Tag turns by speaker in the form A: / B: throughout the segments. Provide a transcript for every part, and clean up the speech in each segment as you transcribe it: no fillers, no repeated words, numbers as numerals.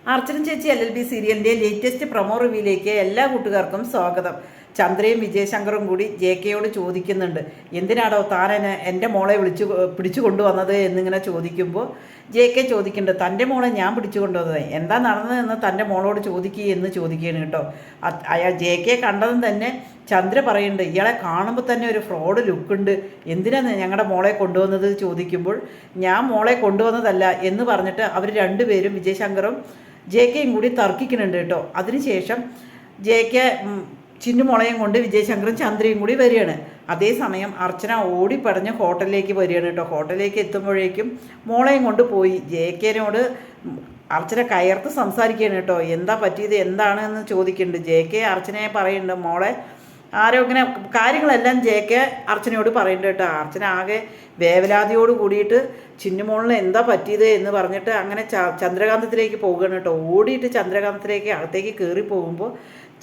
A: അർച്ചന ചേച്ചി LLB സീരിയലിൻ്റെ latest promo റിവ്യൂയിലേക്ക് എല്ലാ കൂട്ടുകാർക്കും സ്വാഗതം. ചന്ദ്രയും വിജയശങ്കറും കൂടി JKയോട് ചോദിക്കുന്നുണ്ട്, എന്തിനാടോ താനെന്നെ എൻ്റെ മോളെ പിടിച്ചു കൊണ്ടുവന്നത് എന്നിങ്ങനെ ചോദിക്കുമ്പോൾ JK ചോദിക്കുന്നുണ്ട്, തൻ്റെ മോളെ ഞാൻ പിടിച്ചു കൊണ്ടുവന്നത്, എന്താ നടന്നതെന്ന് തൻ്റെ മോളോട് ചോദിക്കുക എന്ന് ചോദിക്കുകയാണ് കേട്ടോ. അയാൾ JK കണ്ടതും തന്നെ ചന്ദ്ര പറയുന്നുണ്ട്, ഇയാളെ കാണുമ്പോൾ തന്നെ ഒരു ഫ്രോഡ് ലുക്കുണ്ട്, എന്തിനാണ് ഞങ്ങളുടെ മോളെ കൊണ്ടുവന്നത് ചോദിക്കുമ്പോൾ ഞാൻ മോളെ കൊണ്ടുവന്നതല്ല എന്ന് പറഞ്ഞിട്ട് അവർ രണ്ടുപേരും വിജയശങ്കറും JKയും കൂടി തർക്കിക്കുന്നുണ്ട് കേട്ടോ. അതിനുശേഷം JK ചിന്നുമോളയും കൊണ്ട് വിജയശങ്കറും ചന്ദ്രയും കൂടി വരികയാണ്. അതേസമയം അർച്ചന ഓടിപ്പടഞ്ഞ് ഹോട്ടലിലേക്ക് വരികയാണ് കേട്ടോ. ഹോട്ടലിലേക്ക് എത്തുമ്പോഴേക്കും മോളെയും കൊണ്ട് പോയി. JKനോട് അർച്ചന കയർത്ത് സംസാരിക്കുകയാണ് കേട്ടോ. എന്താ പറ്റിയത്, എന്താണെന്ന് ചോദിക്കുന്നുണ്ട്. JK അർച്ചനയെ പറയുന്നുണ്ട്, മോളെ ആരോ ഇങ്ങനെ കാര്യങ്ങളെല്ലാം JK അർച്ചനയോട് പറയുന്നുണ്ട് കേട്ടോ. അർച്ചന ആകെ വേവലാതിയോട് കൂടിയിട്ട് ചിന്നുമോളിന് എന്താ പറ്റിയത് എന്ന് പറഞ്ഞിട്ട് അങ്ങനെ ചന്ദ്രകാന്തത്തിലേക്ക് പോവുകയാണ് കേട്ടോ. ഓടിയിട്ട് ചന്ദ്രകാന്തത്തിലേക്ക് അകത്തേക്ക് കയറി പോകുമ്പോൾ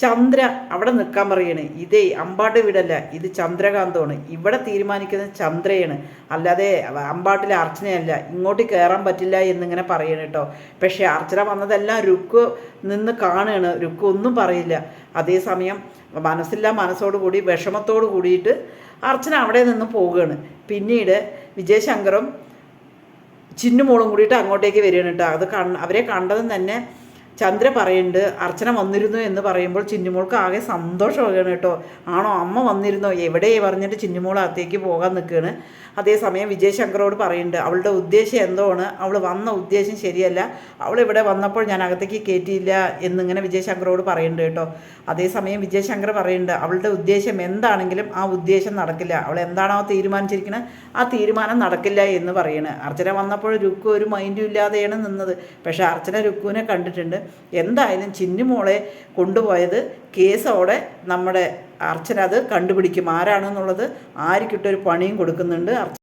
A: ചന്ദ്ര അവിടെ നിൽക്കാൻ പറയാണ്. ഇതേ അമ്പാട്ട് വീടല്ല, ഇത് ചന്ദ്രകാന്തമാണ്, ഇവിടെ തീരുമാനിക്കുന്നത് ചന്ദ്രയാണ്, അല്ലാതെ അമ്പാട്ടിലെ അർച്ചനയല്ല, ഇങ്ങോട്ട് കയറാൻ പറ്റില്ല എന്നിങ്ങനെ പറയണം കേട്ടോ. പക്ഷേ അർച്ചന വന്നതെല്ലാം രുക്ക് നിന്ന് കാണുകയാണ്, രുക്ക് ഒന്നും പറയില്ല. അതേസമയം മനസ്സോടു കൂടി വിഷമത്തോടു കൂടിയിട്ട് അർച്ചന അവിടെ നിന്ന് പോവുകയാണ്. പിന്നീട് വിജയശങ്കറും ചിന്നുമോളും കൂടിയിട്ട് അങ്ങോട്ടേക്ക് വരികയാണ് കേട്ടോ. അത് അവരെ കണ്ടതും തന്നെ ചന്ദ്ര പറയുന്നുണ്ട്, അർച്ചന വന്നിരുന്നു എന്ന് പറയുമ്പോൾ ചിന്നുമോൾക്ക് ആകെ സന്തോഷമാവുകയാണ് കേട്ടോ. ആണോ, അമ്മ വന്നിരുന്നോ, എവിടെ പറഞ്ഞിട്ട് ചിന്നുമോൾ അകത്തേക്ക് പോകാൻ നിൽക്കുകയാണ്. അതേസമയം വിജയശങ്കറോട് പറയുന്നുണ്ട്, അവളുടെ ഉദ്ദേശം എന്തോണ്, അവൾ വന്ന ഉദ്ദേശം ശരിയല്ല, അവൾ ഇവിടെ വന്നപ്പോൾ ഞാൻ അകത്തേക്ക് കയറ്റിയില്ല എന്നിങ്ങനെ വിജയശങ്കറോട് പറയുന്നുണ്ട് കേട്ടോ. അതേസമയം വിജയശങ്കർ പറയുന്നുണ്ട്, അവളുടെ ഉദ്ദേശം എന്താണെങ്കിലും ആ ഉദ്ദേശം നടക്കില്ല, അവൾ എന്താണോ തീരുമാനിച്ചിരിക്കുന്നത് ആ തീരുമാനം നടക്കില്ല എന്ന് പറയണ്. അർച്ചന വന്നപ്പോൾ രുക്കു ഒരു മൈൻഡും ഇല്ലാതെയാണ് നിന്നത്. പക്ഷേ അർച്ചന രുക്കുവിനെ കണ്ടിട്ടുണ്ട്. എന്തായാലും ചിന്നുമോളെ കൊണ്ടുപോയത് കേസോടെ നമ്മുടെ അർച്ചന അത് കണ്ടുപിടിക്കും, ആരാണെന്നുള്ളത് ആർക്കിട്ടൊരു പണിയും കൊടുക്കുന്നുണ്ട്.